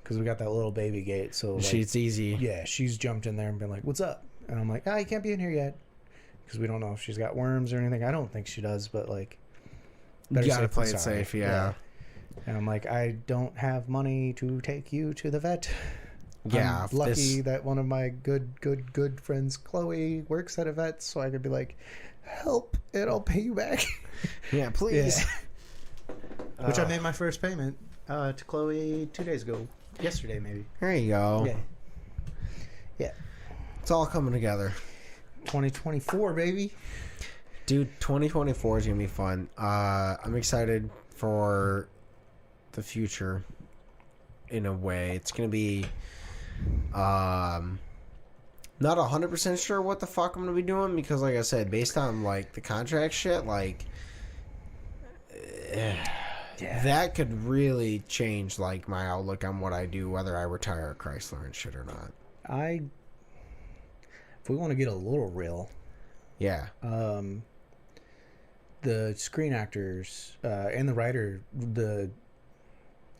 because we got that little baby gate. So like, it's easy. Yeah, she's jumped in there and been like, what's up? And I'm like, you can't be in here yet. Because we don't know if she's got worms or anything. I don't think she does, but like, you gotta play it safe, yeah. And I'm like, I don't have money to take you to the vet. Yeah. I'm lucky that one of my good friends, Chloe, works at a vet, so I could be like, help, and I'll pay you back. Yeah, please. Yeah. Which I made my first payment to Chloe 2 days ago. Yesterday, maybe. There you go. Yeah. Yeah. It's all coming together. 2024, baby. Dude, 2024 is going to be fun. I'm excited for the future in a way. It's going to be not 100% sure what the fuck I'm going to be doing because, like I said, based on, like, the contract shit, like, that could really change, like, my outlook on what I do, whether I retire at Chrysler and shit or not. If we want to get a little real, yeah, the screen actors and the writer, the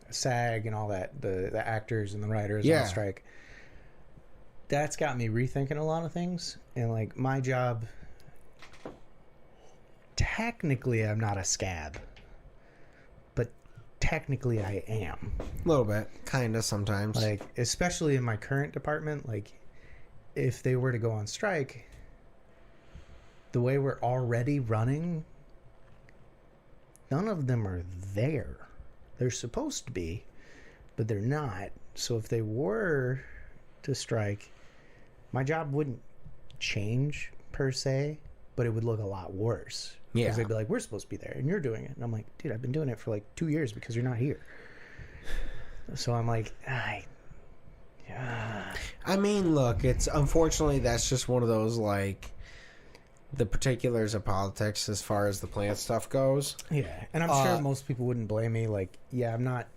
SAG and all that, the actors and the writers on strike, that's got me rethinking a lot of things. And like my job, technically I'm not a scab, but technically I am. A little bit, kind of sometimes. Like, especially in my current department, like if they were to go on strike, the way we're already running, none of them are there. They're supposed to be, but they're not. So if they were to strike, my job wouldn't change per se, but it would look a lot worse. Yeah. Because they'd be like, we're supposed to be there, and you're doing it. And I'm like, dude, I've been doing it for like 2 years because you're not here. So I'm like, I mean, look, it's unfortunately that's just one of those like the particulars of politics as far as the plant stuff goes. Yeah, and I'm sure most people wouldn't blame me. Like, yeah, I'm not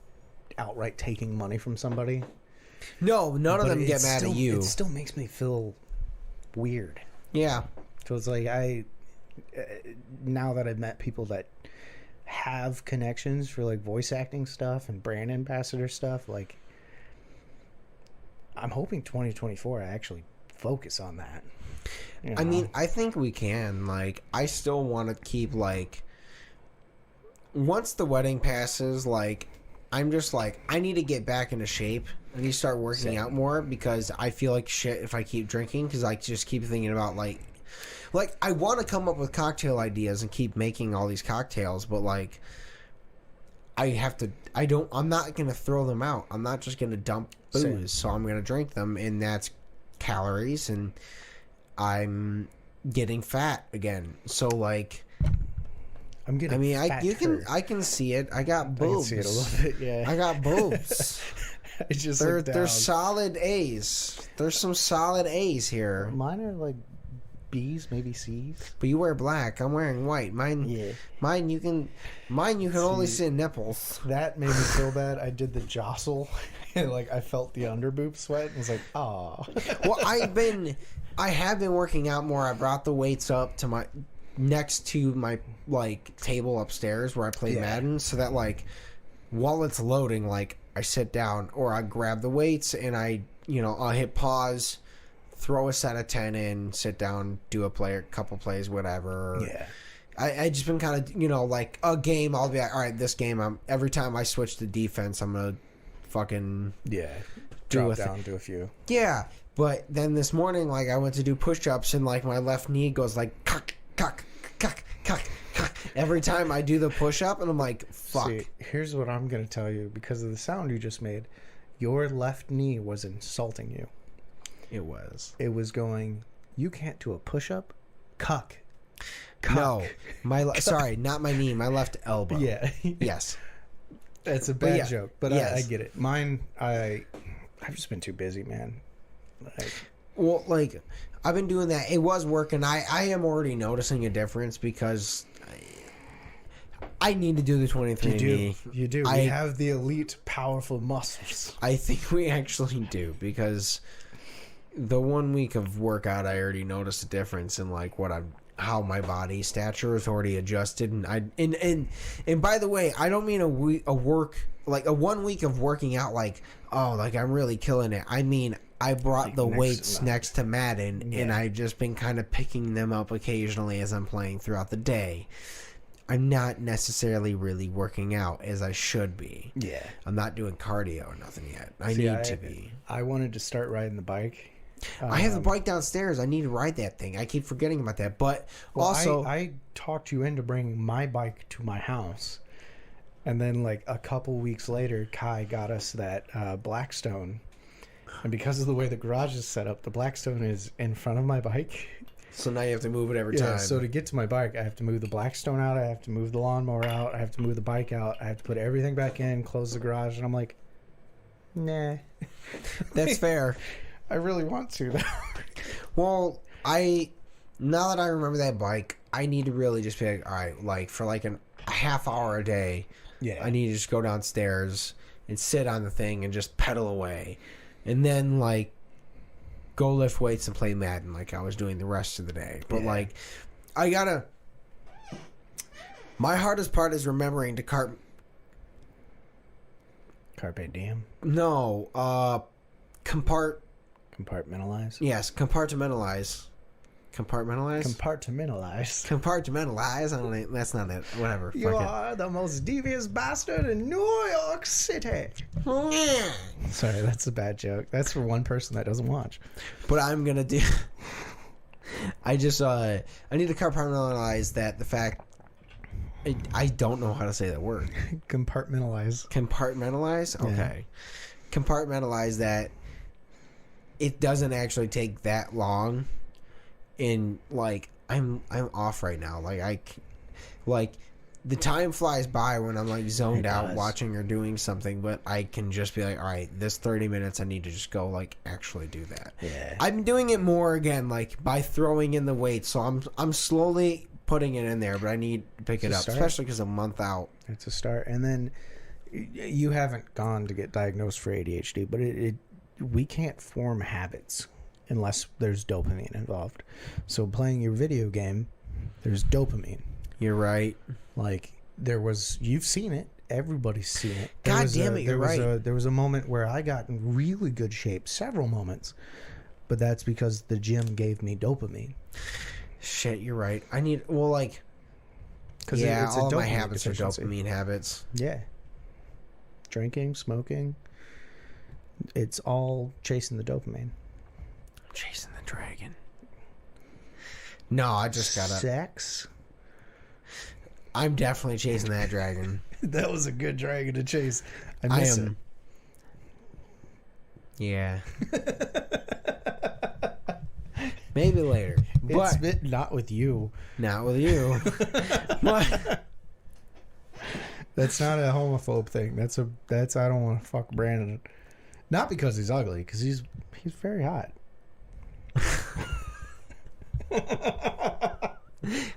outright taking money from somebody. No, none of them get mad at you. It still makes me feel weird. Yeah. So it's like now that I've met people that have connections for like voice acting stuff and brand ambassador stuff, like I'm hoping 2024 I actually focus on that. You know? I mean, I think we can. Like, I still want to keep, like, once the wedding passes, like, I'm just like, I need to get back into shape. I need to start working out more because I feel like shit if I keep drinking because I just keep thinking about, like, I want to come up with cocktail ideas and keep making all these cocktails, but, like, I'm not going to throw them out. I'm not just going to dump booze, so I'm going to drink them, and that's calories, and I'm getting fat again. So, like, I'm getting I can see it. I got boobs. I can see it a little bit, yeah. I got boobs. I just they're solid A's. There's some solid A's here. Mine are like B's, maybe C's. But you wear black. I'm wearing white. Mine you can only see nipples. That made me feel bad. I did the jostle and like I felt the underboob sweat and was like, "Ah." Well, I have been working out more. I brought the weights up to my next to my like table upstairs where I play Madden, so that like while it's loading, like I sit down or I grab the weights and I'll hit pause, throw a set of 10 in, sit down, do a couple plays, whatever. Yeah. I just been kind of, like a game, I'll be like, all right, this game, every time I switch to defense, I'm going to fucking do a few. Yeah. But then this morning, like, I went to do push-ups and, like, my left knee goes, like, cock, cock, cock, cock, cock. Every time I do the push-up, and I'm like, fuck. See, here's what I'm going to tell you. Because of the sound you just made, your left knee was insulting you. It was. It was going, you can't do a push-up? Cuck. No, sorry, not my knee, my left elbow. Yeah. Yes. That's a bad joke, but yes. I get it. Mine, I've just been too busy, man. Well, like, I've been doing that. It was working. I am already noticing a difference because I need to do the 23andMe. You do. We have the elite, powerful muscles. I think we actually do, because the 1 week of workout, I already noticed a difference in like how my body stature is already adjusted, and by the way, I don't mean a 1 week of working out like, oh, like I'm really killing it. I mean, I brought like the weights next to Madden, and I've just been kind of picking them up occasionally as I'm playing throughout the day. I'm not necessarily really working out as I should be. Yeah, I'm not doing cardio or nothing yet. I need to be. I wanted to start riding the bike. I have the bike downstairs. I need to ride that thing. I keep forgetting about that. But also, I talked you into bringing my bike to my house, and then like a couple weeks later, Kai got us that Blackstone, and because of the way the garage is set up, the Blackstone is in front of my bike. So now you have to move it every time. So to get to my bike, I have to move the Blackstone out. I have to move the lawnmower out. I have to move the bike out. I have to put everything back in, close the garage, and I'm like, nah. That's fair. I really want to, though. Well, now that I remember that bike, I need to really just be like, all right, like for like a half hour a day, I need to just go downstairs and sit on the thing and just pedal away, and then like go lift weights and play Madden like I was doing the rest of the day. But like, my hardest part is remembering to carpe diem. No, compartmentalize. Yes, compartmentalize. Compartmentalize. I don't know. That's not it. Whatever. You are the most devious bastard in New York City. Sorry, that's a bad joke. That's for one person that doesn't watch. But I'm gonna do. I just I need to compartmentalize that. The fact I don't know how to say that word. Compartmentalize. Compartmentalize. Okay. Yeah. Compartmentalize that. It doesn't actually take that long. And like I'm off right now. Like the time flies by when I'm like zoned out watching or doing something, but I can just be like, all right, this 30 minutes I need to just go like actually do that. Yeah. I'm doing it more again like by throwing in the weights. So I'm slowly putting it in there, but I need to pick it up, especially because a month out. It's a start. And then you haven't gone to get diagnosed for ADHD, but we can't form habits unless there's dopamine involved. So playing your video game, there's dopamine. You're right. Like you've seen it. Everybody's seen it. God damn it, you're right. There was a moment where I got in really good shape, several moments, but that's because the gym gave me dopamine. Shit, you're right. I need, well, like, because all of my habits are dopamine habits. Yeah. Drinking, smoking, it's all chasing the dopamine. Chasing the dragon. No, I just gotta... Sex? I'm definitely chasing that dragon. That was a good dragon to chase. I miss it. Yeah. Maybe later. But not with you. Not with you. But that's not a homophobe thing. That's I don't want to fuck Brandon. Not because he's ugly, because he's very hot.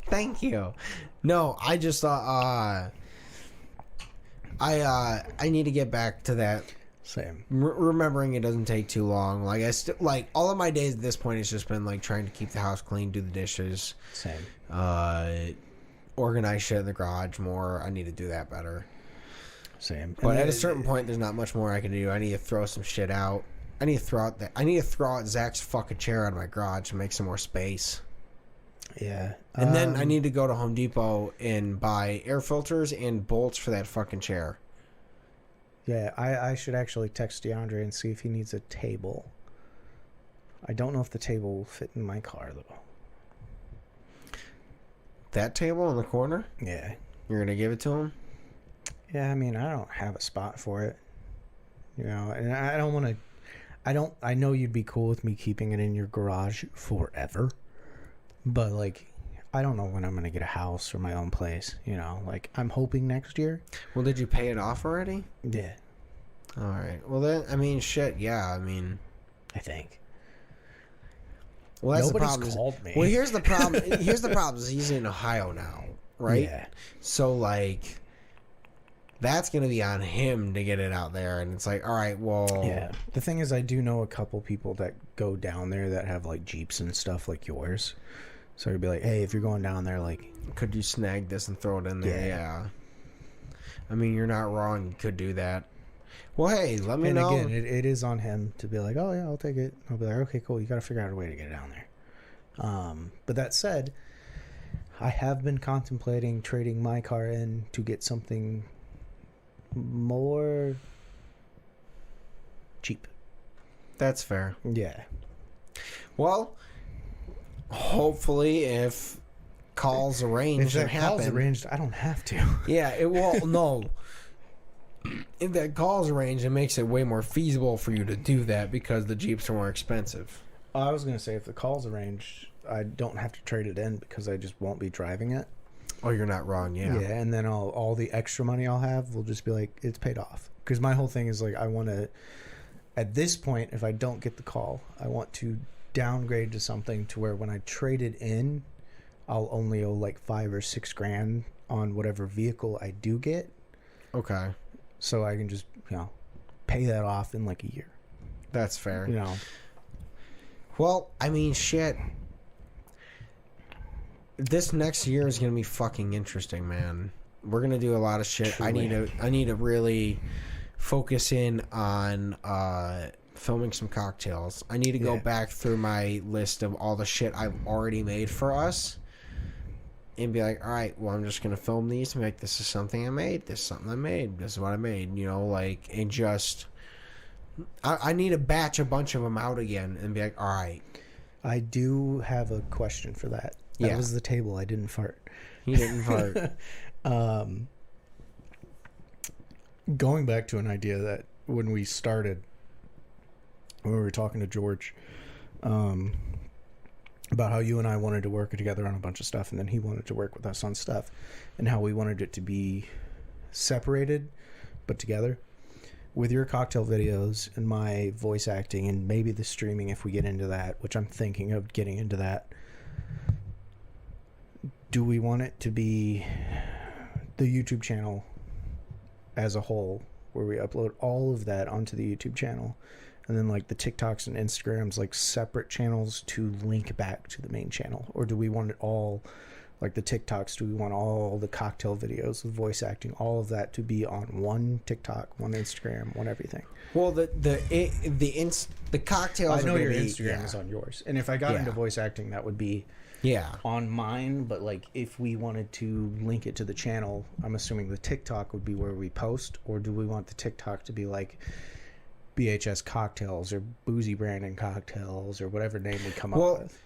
Thank you. No, I just thought I need to get back to that. Same. Remembering it doesn't take too long. Like like all of my days at this point has just been like trying to keep the house clean, do the dishes. Same. Organize shit in the garage more. I need to do that better. Same. But at a certain point, there's not much more I can do. I need to throw some shit out. I need to throw out Zach's fucking chair out of my garage to make some more space. Yeah. And then I need to go to Home Depot and buy air filters and bolts for that fucking chair. Yeah, I should actually text DeAndre and see if he needs a table. I don't know if the table will fit in my car, though. That table in the corner? Yeah. You're going to give it to him? Yeah, I mean, I don't have a spot for it. you know. And I don't want to. I know you'd be cool with me keeping it in your garage forever, but like, I don't know when I'm gonna get a house or my own place. You know, like I'm hoping next year. Well, did you pay it off already? Yeah, All right. Well, then, I mean, shit. Yeah, I mean, I think. well, that's Nobody's the problem. called me. Well, here's the problem. Here's the problem. Is he's in Ohio now, right? Yeah. So like, that's gonna be on him to get it out there, and it's like, all right, well, Yeah. The thing is, I do know a couple people that go down there that have like Jeeps and stuff like yours. So I'd be like, hey, if you're going down there, like, could you snag this and throw it in there? Yeah. Yeah. I mean, you're not wrong. You could do that. Well, hey, let me and know. again, it is on him to be like, oh yeah, I'll take it. I'll be like, okay, cool. You got to figure out a way to get it down there. But that said, I have been contemplating trading my car in to get something more cheap. That's fair. Yeah. Well, hopefully, if calls arranged If and that call's happen, arranged, I don't have to. yeah, it will. No, if that call's arranged, it makes it way more feasible for you to do that because the Jeeps are more expensive. I was gonna say if the call's arranged, I don't have to trade it in because I just won't be driving it. Oh, you're not wrong. Yeah. Yeah, and then all the extra money I'll have will just be like it's paid off. Because my whole thing is like I want to. At this point, if I don't get the call, I want to downgrade to something to where when I trade it in, I'll only owe like $5 or $6 on whatever vehicle I do get. Okay. So I can just pay that off in like a year. That's fair. You know. Well, I mean, shit. This next year is gonna be fucking interesting, man. We're gonna do a lot of shit. Truly. I need to really focus in on filming some cocktails. I need to go Yeah. back through my list of all the shit I've already made for us and be like, all right, well, I'm just gonna film these and be like, this is something I made. This is something I made. This is what I made. You know, like, and just I need to batch a bunch of them out again and be like, all right. I do have a question for that. That Yeah. was the table. I didn't fart. He didn't fart. Going back to an idea that when we started, when we were talking to George, about how you and I wanted to work together on a bunch of stuff, and then he wanted to work with us on stuff, and how we wanted it to be separated but together. With your cocktail videos and my voice acting and maybe the streaming if we get into that, which I'm thinking of getting into that, do we want it to be the YouTube channel as a whole, where we upload all of that onto the YouTube channel, and then like the TikToks and Instagrams like separate channels to link back to the main channel? Or do we want it all, like the TikToks, do we want all the cocktail videos with voice acting, all of that to be on one TikTok, one Instagram, one everything? Well, the cocktails. I know are your gonna be, Instagram is on yours, and if I got Yeah. into voice acting, that would be Yeah. on mine. But like if we wanted to link it to the channel, I'm assuming the TikTok would be where we post. Or do we want the TikTok to be like BHS Cocktails or Boozy Brandon Cocktails or whatever name we come up with?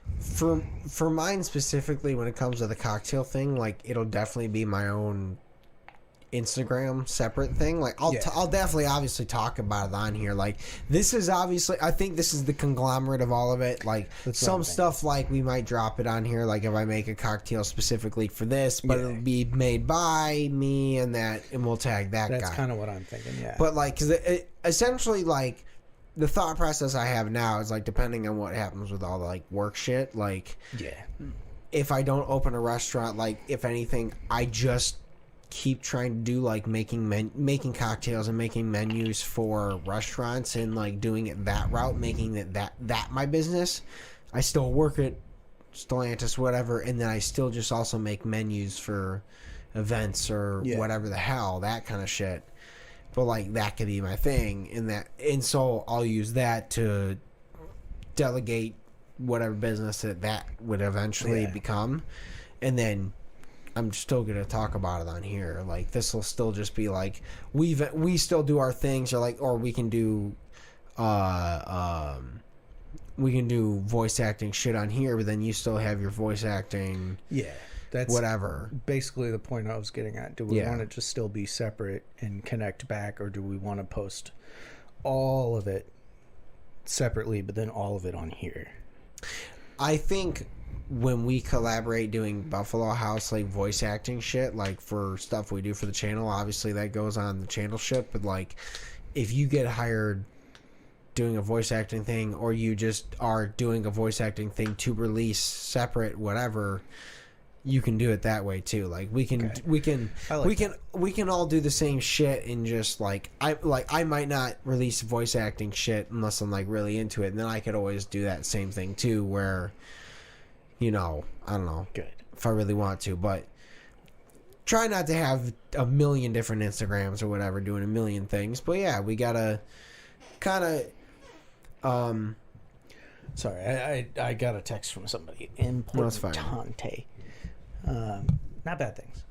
For mine specifically, when it comes to the cocktail thing, like it'll definitely be my own Instagram separate thing. Like I'll definitely obviously talk about it on here. Like this is obviously, I think this is the conglomerate of all of it. Like That's some what I'm stuff, like we might drop it on here. Like if I make a cocktail specifically for this, but Yeah. it'll be made by me and that, and we'll tag that That's guy. kind of what I'm thinking. Yeah. But like, because essentially, like the thought process I have now is like, depending on what happens with all the like work shit, like yeah. if I don't open a restaurant, like if anything, I just keep trying to do like making cocktails and making menus for restaurants and like doing it that route, making that my business. I still work at Stellantis, whatever, and then I still just also make menus for events or whatever the hell, that kind of shit. But like that could be my thing, and so I'll use that to delegate whatever business that would eventually become, and then I'm still gonna talk about it on here. Like this will still just be like we still do our things, or we can do voice acting shit on here, but then you still have your voice acting. Yeah. That's whatever. Basically the point I was getting at. Do we want it to still be separate and connect back, or do we want to post all of it separately, but then all of it on here. I think when we collaborate doing Buffalo House, like, voice acting shit, like, for stuff we do for the channel, obviously that goes on the channel shit, but, like, if you get hired doing a voice acting thing, or you just are doing a voice acting thing to release separate whatever, you can do it that way too. Like, we can we can all do the same shit, and just like I might not release voice acting shit unless I'm like really into it, and then I could always do that same thing too, where, you know, I don't know, Good. if I really want to, but try not to have a million different Instagrams or whatever doing a million things. But yeah, we gotta kind of Sorry, I got a text from somebody. No, it's fine. Importante. Not bad things.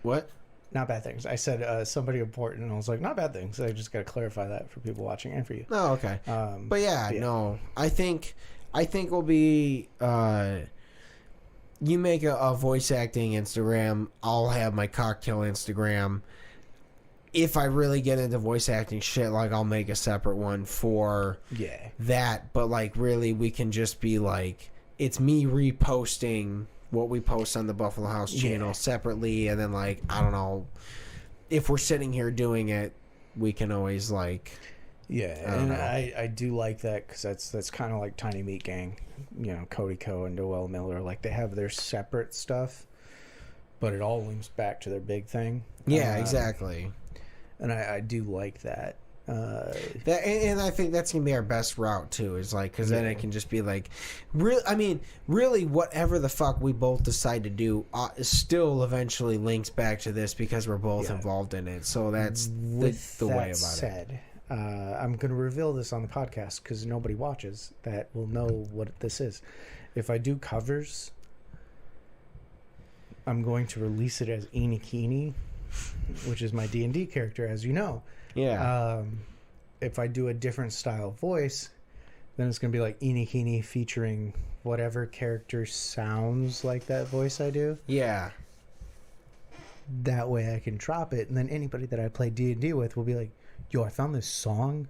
what? Not bad things. I said somebody important, and I was like, not bad things. I just got to clarify that for people watching and for you. Oh, okay. But yeah, yeah. no, I think we'll be. You make a voice acting Instagram. I'll have my cocktail Instagram. If I really get into voice acting shit, like, I'll make a separate one for that. But, like, really, we can just be like, it's me reposting what we post on the Buffalo House channel separately, and then, like, I don't know, if we're sitting here doing it, we can always, like, I do like that, because that's kind of like Tiny Meat Gang, you know, Cody Ko and Noel Miller, like, they have their separate stuff, but it all links back to their big thing. Exactly. And I do like that. And I think that's gonna be our best route too. Is like, because then it can just be like, really, whatever the fuck we both decide to do, still eventually links back to this, because we're both involved in it. So that's the way about it. I'm going to reveal this on the podcast, because nobody watches that will know what this is. If I do covers, I'm going to release it as Inikini, which is my D&D character, as you know. Yeah. If I do a different style voice, then it's going to be like Inikini featuring whatever character sounds like that voice I do. Yeah. That way I can drop it, and then anybody that I play D&D with will be like, yo, I found this song.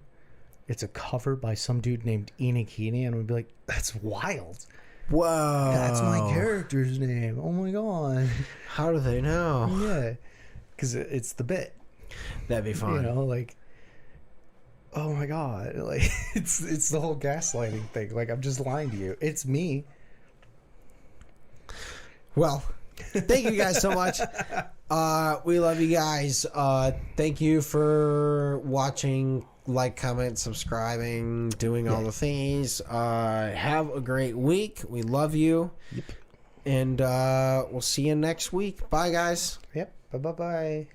It's a cover by some dude named Inikini, and we'll be like, that's wild. Whoa. That's my character's name. Oh my god. How do they know? Yeah. Because it's the bit. That'd be fun. You know, like, oh my god, like, it's the whole gaslighting thing. Like, I'm just lying to you. It's me. Well, thank you guys so much. We love you guys. Thank you for watching, like, comment, subscribing, doing all the things. Have a great week. We love you. Yep. And we'll see you next week. Bye, guys. Yep. Bye-bye.